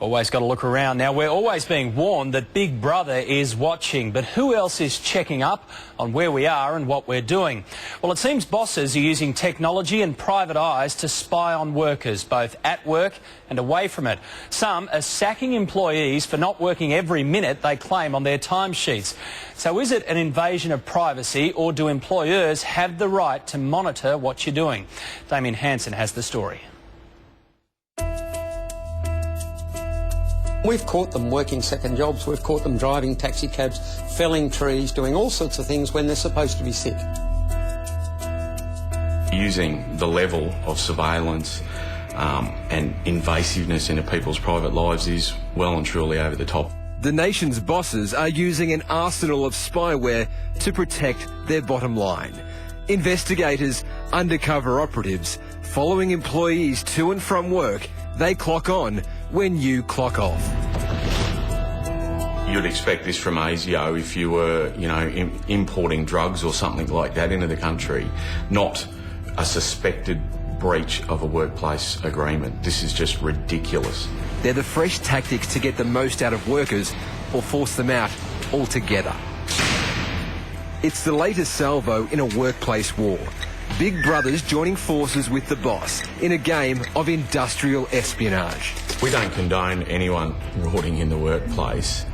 Always got to look around. Now, we're always being warned that Big Brother is watching, but who else is checking up on where we are and what we're doing? Well, it seems bosses are using technology and private eyes to spy on workers, both at work and away from it. Some are sacking employees for not working every minute they claim on their timesheets. So is it an invasion of privacy, or do employers have the right to monitor what you're doing? Damien Hansen has the story. We've caught them working second jobs, we've caught them driving taxi cabs, felling trees, doing all sorts of things when they're supposed to be sick. Using the level of surveillance and invasiveness into people's private lives is well and truly over the top. The nation's bosses are using an arsenal of spyware to protect their bottom line. Investigators, undercover operatives, following employees to and from work, they clock on when you clock off. You'd expect this from ASIO if you were, importing drugs or something like that into the country, not a suspected breach of a workplace agreement. This is just ridiculous. They're the fresh tactics to get the most out of workers or force them out altogether. It's the latest salvo in a workplace war. Big Brother's joining forces with the boss in a game of industrial espionage. We don't condone anyone rorting in the workplace.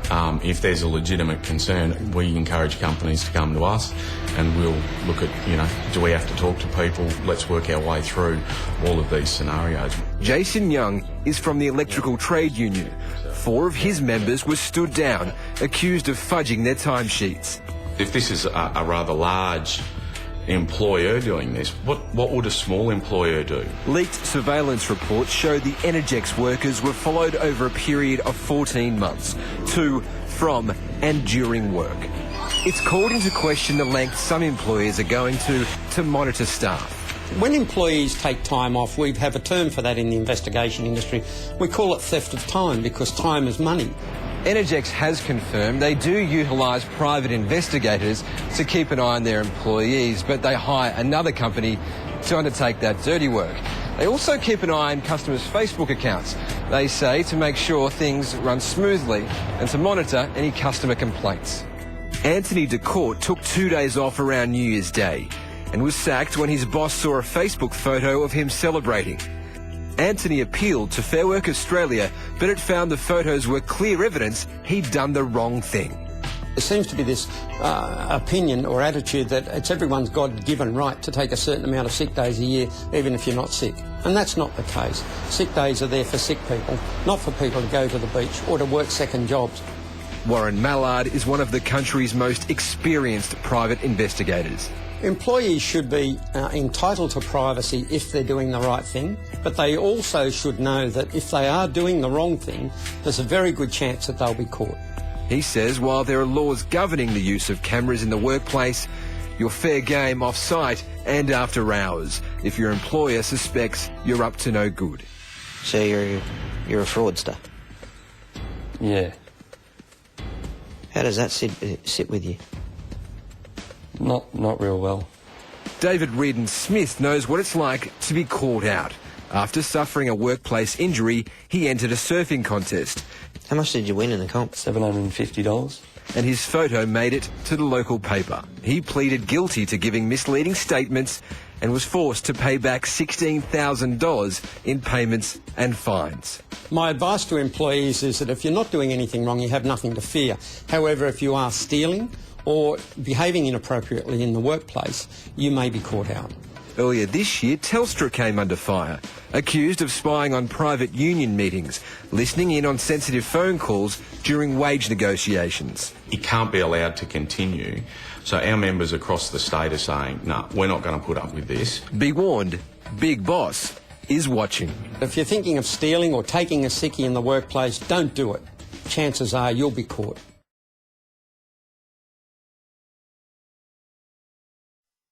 If there's a legitimate concern, we encourage companies to come to us and we'll look at, do we have to talk to people? Let's work our way through all of these scenarios. Jason Young is from the electrical trade union. 4 of his members were stood down, accused of fudging their timesheets. If this is a rather large employer doing this, what would a small employer do? Leaked surveillance reports show the Energex workers were followed over a period of 14 months, to, from and during work. It's called into question the length some employers are going to monitor staff. When employees take time off, we have a term for that in the investigation industry. We call it theft of time, because time is money. Energex has confirmed they do utilise private investigators to keep an eye on their employees, but they hire another company to undertake that dirty work. They also keep an eye on customers' Facebook accounts, they say, to make sure things run smoothly and to monitor any customer complaints. Anthony DeCourt took 2 days off around New Year's Day and was sacked when his boss saw a Facebook photo of him celebrating. Anthony appealed to Fair Work Australia, but it found the photos were clear evidence he'd done the wrong thing. There seems to be this opinion or attitude that it's everyone's God-given right to take a certain amount of sick days a year, even if you're not sick. And that's not the case. Sick days are there for sick people, not for people to go to the beach or to work second jobs. Warren Mallard is one of the country's most experienced private investigators. Employees should be entitled to privacy if they're doing the right thing, but they also should know that if they are doing the wrong thing, there's a very good chance that they'll be caught. He says while there are laws governing the use of cameras in the workplace, you're fair game off-site and after hours if your employer suspects you're up to no good. So you're a fraudster? Yeah. How does that sit with you? Not real well. David Reardon-Smith knows what it's like to be called out. After suffering a workplace injury, he entered a surfing contest. How much did you win in the comp? $750. And his photo made it to the local paper. He pleaded guilty to giving misleading statements and was forced to pay back $16,000 in payments and fines. My advice to employees is that if you're not doing anything wrong, you have nothing to fear. However, if you are stealing or behaving inappropriately in the workplace, you may be caught out. Earlier this year, Telstra came under fire, accused of spying on private union meetings, listening in on sensitive phone calls during wage negotiations. It can't be allowed to continue. So our members across the state are saying, no, we're not going to put up with this. Be warned, Big Boss is watching. If you're thinking of stealing or taking a sickie in the workplace, don't do it. Chances are you'll be caught.